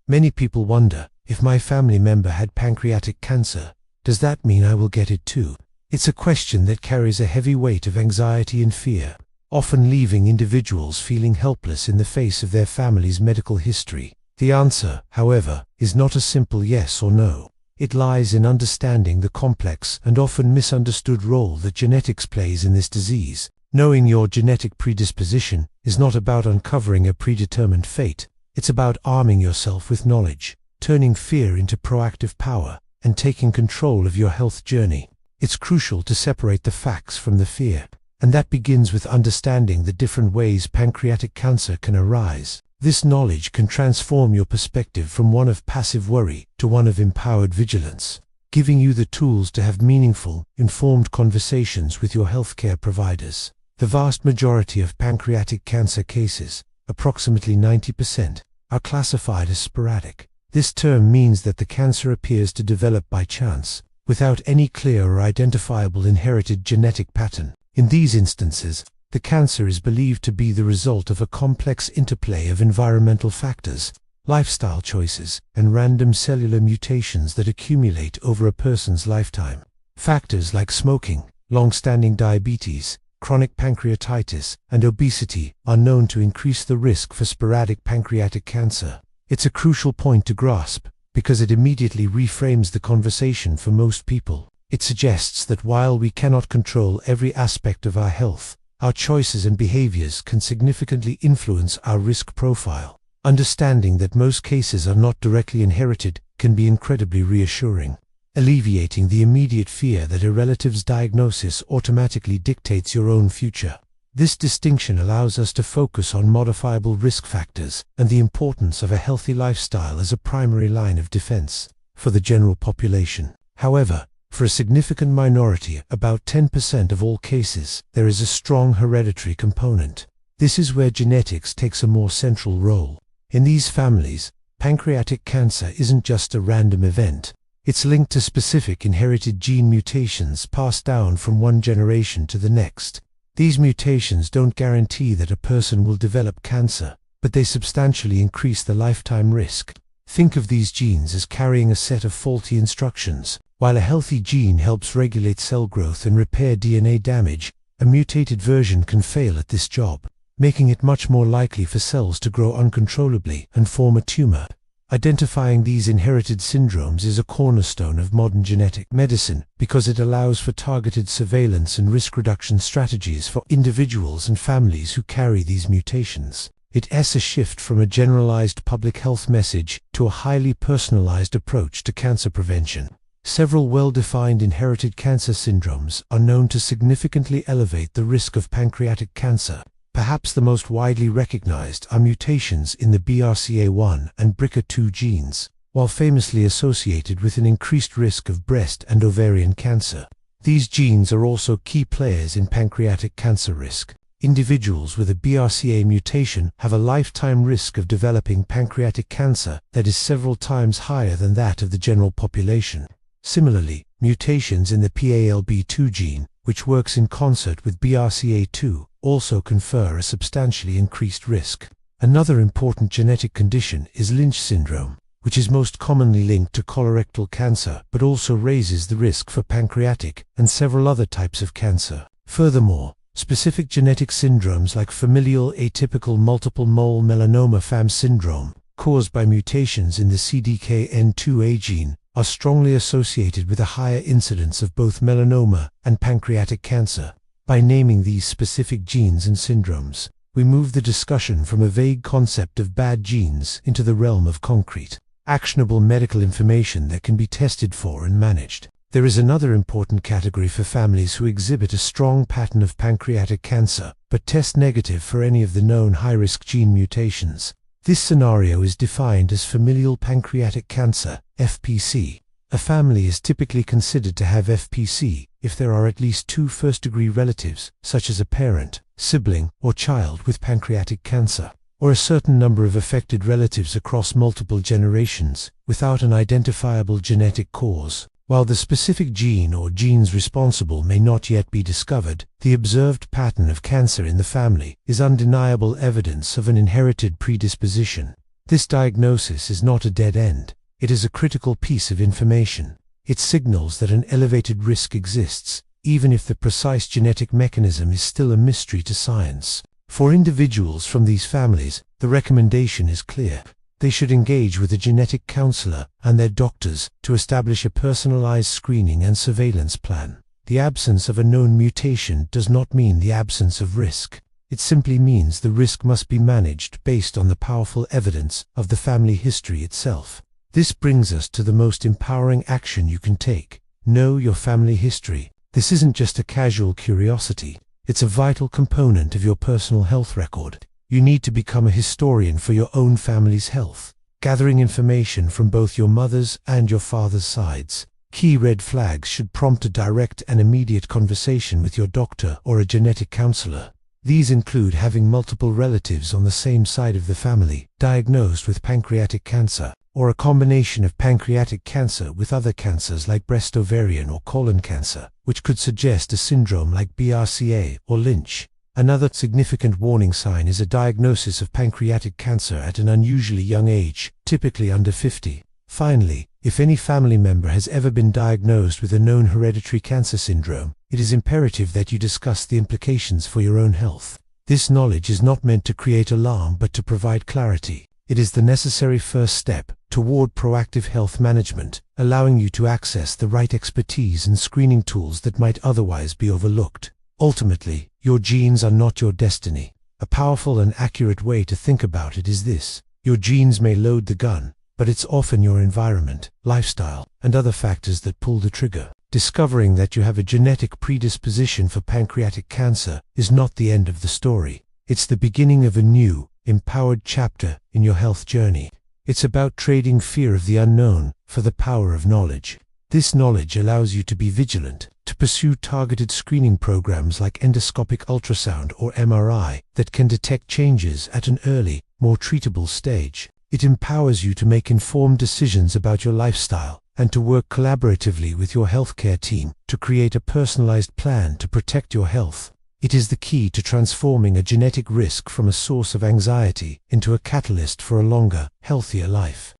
Many people wonder, if my family member had pancreatic cancer, does that mean I will get it too? It's a question that carries a heavy weight of anxiety and fear, often leaving individuals feeling helpless in the face of their family's medical history. The answer, however, is not a simple yes or no. It lies in understanding the complex and often misunderstood role that genetics plays in this disease. Knowing your genetic predisposition is not about uncovering a predetermined fate. It's about arming yourself with knowledge, turning fear into proactive power, and taking control of your health journey. It's crucial to separate the facts from the fear, and that begins with understanding the different ways pancreatic cancer can arise. This knowledge can transform your perspective from one of passive worry to one of empowered vigilance, giving you the tools to have meaningful, informed conversations with your healthcare providers. The vast majority of pancreatic cancer cases, approximately 90%, are classified as sporadic. This term means that the cancer appears to develop by chance, without any clear or identifiable inherited genetic pattern. In these instances, the cancer is believed to be the result of a complex interplay of environmental factors, lifestyle choices, and random cellular mutations that accumulate over a person's lifetime. Factors like smoking, long-standing diabetes, chronic pancreatitis, and obesity are known to increase the risk for sporadic pancreatic cancer. It's a crucial point to grasp, because it immediately reframes the conversation for most people. It suggests that while we cannot control every aspect of our health, our choices and behaviors can significantly influence our risk profile. Understanding that most cases are not directly inherited can be incredibly reassuring, alleviating the immediate fear that a relative's diagnosis automatically dictates your own future. This distinction allows us to focus on modifiable risk factors and the importance of a healthy lifestyle as a primary line of defense for the general population. However, for a significant minority, about 10% of all cases, there is a strong hereditary component. This is where genetics takes a more central role. In these families, pancreatic cancer isn't just a random event. It's linked to specific inherited gene mutations passed down from one generation to the next. These mutations don't guarantee that a person will develop cancer, but they substantially increase the lifetime risk. Think of these genes as carrying a set of faulty instructions. While a healthy gene helps regulate cell growth and repair DNA damage, a mutated version can fail at this job, making it much more likely for cells to grow uncontrollably and form a tumor. Identifying these inherited syndromes is a cornerstone of modern genetic medicine because it allows for targeted surveillance and risk reduction strategies for individuals and families who carry these mutations. It's a shift from a generalized public health message to a highly personalized approach to cancer prevention. Several well-defined inherited cancer syndromes are known to significantly elevate the risk of pancreatic cancer. Perhaps the most widely recognized are mutations in the BRCA1 and BRCA2 genes, while famously associated with an increased risk of breast and ovarian cancer. These genes are also key players in pancreatic cancer risk. Individuals with a BRCA mutation have a lifetime risk of developing pancreatic cancer that is several times higher than that of the general population. Similarly, mutations in the PALB2 gene, which works in concert with BRCA2, also confer a substantially increased risk. Another important genetic condition is Lynch syndrome, which is most commonly linked to colorectal cancer but also raises the risk for pancreatic and several other types of cancer. Furthermore, specific genetic syndromes like familial atypical multiple mole melanoma FAM syndrome, caused by mutations in the CDKN2A gene, are strongly associated with a higher incidence of both melanoma and pancreatic cancer. By naming these specific genes and syndromes, we move the discussion from a vague concept of bad genes into the realm of concrete, actionable medical information that can be tested for and managed. There is another important category for families who exhibit a strong pattern of pancreatic cancer, but test negative for any of the known high-risk gene mutations. This scenario is defined as familial pancreatic cancer, FPC. A family is typically considered to have FPC if there are at least 2 first-degree relatives, such as a parent, sibling, or child with pancreatic cancer, or a certain number of affected relatives across multiple generations, without an identifiable genetic cause. While the specific gene or genes responsible may not yet be discovered, the observed pattern of cancer in the family is undeniable evidence of an inherited predisposition. This diagnosis is not a dead end. It is a critical piece of information. It signals that an elevated risk exists, even if the precise genetic mechanism is still a mystery to science. For individuals from these families, the recommendation is clear. They should engage with a genetic counselor and their doctors to establish a personalized screening and surveillance plan. The absence of a known mutation does not mean the absence of risk. It simply means the risk must be managed based on the powerful evidence of the family history itself. This brings us to the most empowering action you can take. Know your family history. This isn't just a casual curiosity. It's a vital component of your personal health record. You need to become a historian for your own family's health, gathering information from both your mother's and your father's sides. Key red flags should prompt a direct and immediate conversation with your doctor or a genetic counselor. These include having multiple relatives on the same side of the family diagnosed with pancreatic cancer, or a combination of pancreatic cancer with other cancers like breast, ovarian, or colon cancer, which could suggest a syndrome like BRCA or Lynch. Another significant warning sign is a diagnosis of pancreatic cancer at an unusually young age, typically under 50. Finally, if any family member has ever been diagnosed with a known hereditary cancer syndrome, it is imperative that you discuss the implications for your own health. This knowledge is not meant to create alarm but to provide clarity. It is the necessary first step toward proactive health management, allowing you to access the right expertise and screening tools that might otherwise be overlooked. Ultimately, your genes are not your destiny. A powerful and accurate way to think about it is this: your genes may load the gun, but it's often your environment, lifestyle, and other factors that pull the trigger. Discovering that you have a genetic predisposition for pancreatic cancer is not the end of the story. It's the beginning of a new, empowered chapter in your health journey. It's about trading fear of the unknown for the power of knowledge. This knowledge allows you to be vigilant, to pursue targeted screening programs like endoscopic ultrasound or MRI that can detect changes at an early, more treatable stage. It empowers you to make informed decisions about your lifestyle and to work collaboratively with your healthcare team to create a personalized plan to protect your health. It is the key to transforming a genetic risk from a source of anxiety into a catalyst for a longer, healthier life.